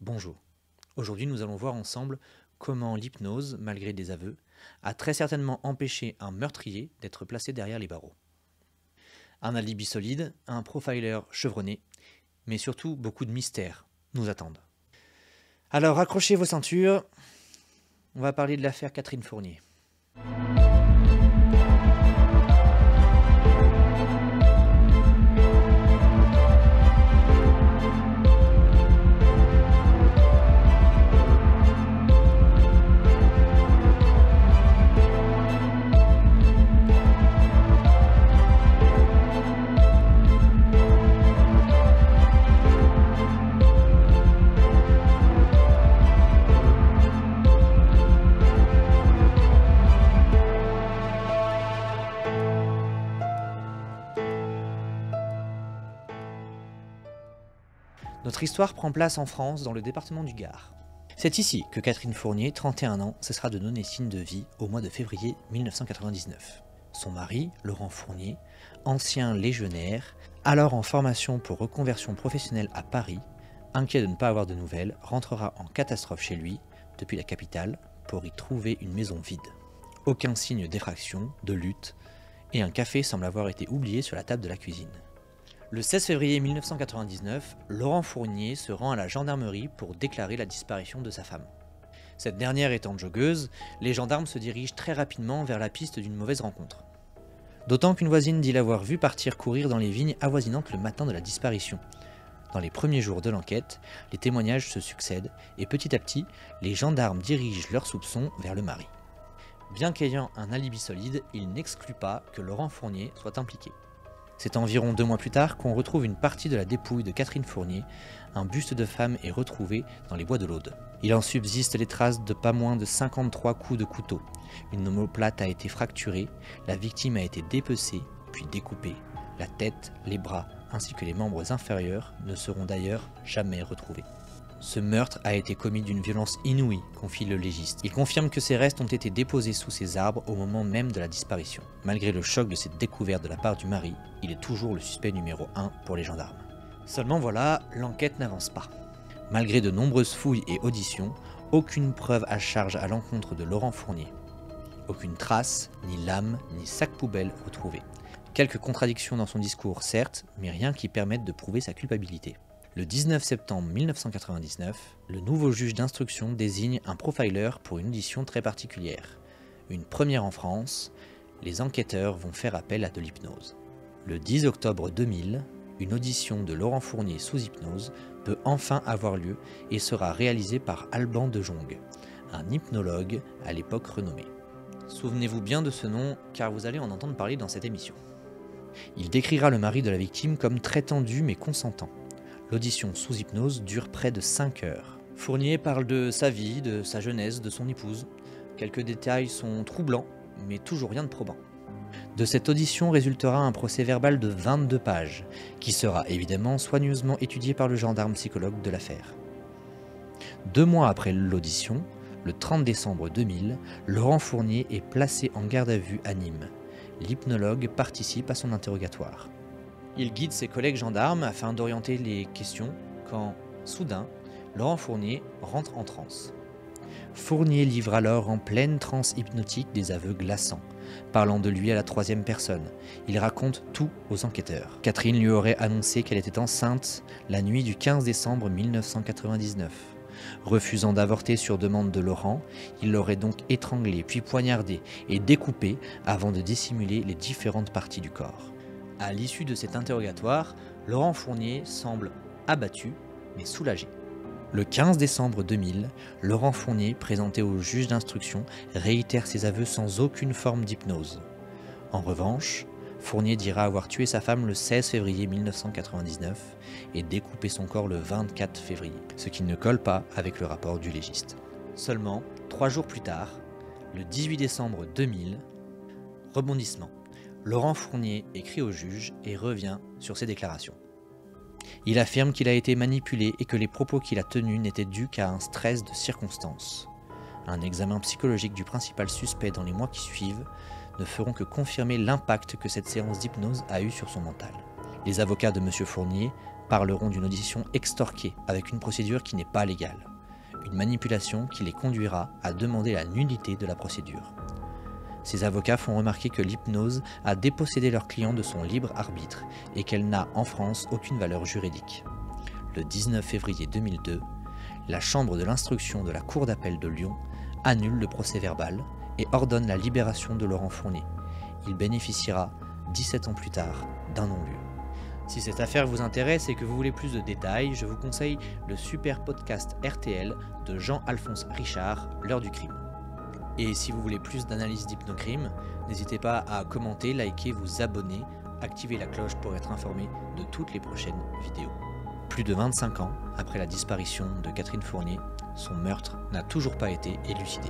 Bonjour. Aujourd'hui, nous allons voir ensemble comment l'hypnose, malgré des aveux, a très certainement empêché un meurtrier d'être placé derrière les barreaux. Un alibi solide, un profiler chevronné, mais surtout beaucoup de mystères nous attendent. Alors accrochez vos ceintures, on va parler de l'affaire Catherine Fournier. Notre histoire prend place en France, dans le département du Gard. C'est ici que Catherine Fournier, 31 ans, cessera de donner signe de vie au mois de février 1999. Son mari, Laurent Fournier, ancien légionnaire, alors en formation pour reconversion professionnelle à Paris, inquiet de ne pas avoir de nouvelles, rentrera en catastrophe chez lui, depuis la capitale, pour y trouver une maison vide. Aucun signe d'effraction, de lutte, et un café semble avoir été oublié sur la table de la cuisine. Le 16 février 1999, Laurent Fournier se rend à la gendarmerie pour déclarer la disparition de sa femme. Cette dernière étant joggeuse, les gendarmes se dirigent très rapidement vers la piste d'une mauvaise rencontre. D'autant qu'une voisine dit l'avoir vue partir courir dans les vignes avoisinantes le matin de la disparition. Dans les premiers jours de l'enquête, les témoignages se succèdent et petit à petit, les gendarmes dirigent leurs soupçons vers le mari. Bien qu'ayant un alibi solide, il n'exclut pas que Laurent Fournier soit impliqué. C'est environ 2 mois plus tard qu'on retrouve une partie de la dépouille de Catherine Fournier. Un buste de femme est retrouvé dans les bois de l'Aude. Il en subsiste les traces de pas moins de 53 coups de couteau. Une omoplate a été fracturée, la victime a été dépecée, puis découpée. La tête, les bras, ainsi que les membres inférieurs ne seront d'ailleurs jamais retrouvés. Ce meurtre a été commis d'une violence inouïe, confie le légiste. Il confirme que ces restes ont été déposés sous ces arbres au moment même de la disparition. Malgré le choc de cette découverte de la part du mari, il est toujours le suspect numéro 1 pour les gendarmes. Seulement voilà, l'enquête n'avance pas. Malgré de nombreuses fouilles et auditions, aucune preuve à charge à l'encontre de Laurent Fournier. Aucune trace, ni lame, ni sac poubelle retrouvé. Quelques contradictions dans son discours certes, mais rien qui permette de prouver sa culpabilité. Le 19 septembre 1999, le nouveau juge d'instruction désigne un profiler pour une audition très particulière. Une première en France, les enquêteurs vont faire appel à de l'hypnose. Le 10 octobre 2000, une audition de Laurent Fournier sous hypnose peut enfin avoir lieu et sera réalisée par Alban de Jong, un hypnologue à l'époque renommé. Souvenez-vous bien de ce nom car vous allez en entendre parler dans cette émission. Il décrira le mari de la victime comme très tendu mais consentant. L'audition sous hypnose dure près de 5 heures. Fournier parle de sa vie, de sa jeunesse, de son épouse. Quelques détails sont troublants, mais toujours rien de probant. De cette audition résultera un procès-verbal de 22 pages, qui sera évidemment soigneusement étudié par le gendarme psychologue de l'affaire. 2 mois après l'audition, le 30 décembre 2000, Laurent Fournier est placé en garde à vue à Nîmes. L'hypnologue participe à son interrogatoire. Il guide ses collègues gendarmes afin d'orienter les questions quand, soudain, Laurent Fournier rentre en transe. Fournier livre alors en pleine transe hypnotique des aveux glaçants, parlant de lui à la 3e personne. Il raconte tout aux enquêteurs. Catherine lui aurait annoncé qu'elle était enceinte la nuit du 15 décembre 1999. Refusant d'avorter sur demande de Laurent, il l'aurait donc étranglée, puis poignardée et découpée avant de dissimuler les différentes parties du corps. À l'issue de cet interrogatoire, Laurent Fournier semble abattu, mais soulagé. Le 15 décembre 2000, Laurent Fournier, présenté au juge d'instruction, réitère ses aveux sans aucune forme d'hypnose. En revanche, Fournier dira avoir tué sa femme le 16 février 1999 et découpé son corps le 24 février, ce qui ne colle pas avec le rapport du légiste. Seulement, 3 jours plus tard, le 18 décembre 2000, rebondissement. Laurent Fournier écrit au juge et revient sur ses déclarations. Il affirme qu'il a été manipulé et que les propos qu'il a tenus n'étaient dus qu'à un stress de circonstance. Un examen psychologique du principal suspect dans les mois qui suivent ne feront que confirmer l'impact que cette séance d'hypnose a eu sur son mental. Les avocats de M. Fournier parleront d'une audition extorquée avec une procédure qui n'est pas légale, une manipulation qui les conduira à demander la nullité de la procédure. Ces avocats font remarquer que l'hypnose a dépossédé leur client de son libre arbitre et qu'elle n'a en France aucune valeur juridique. Le 19 février 2002, la chambre de l'instruction de la Cour d'appel de Lyon annule le procès-verbal et ordonne la libération de Laurent Fournier. Il bénéficiera, 17 ans plus tard, d'un non-lieu. Si cette affaire vous intéresse et que vous voulez plus de détails, je vous conseille le super podcast RTL de Jean-Alphonse Richard, L'heure du crime. Et si vous voulez plus d'analyse d'hypnocrime, n'hésitez pas à commenter, liker, vous abonner, activer la cloche pour être informé de toutes les prochaines vidéos. Plus de 25 ans après la disparition de Catherine Fournier, son meurtre n'a toujours pas été élucidé.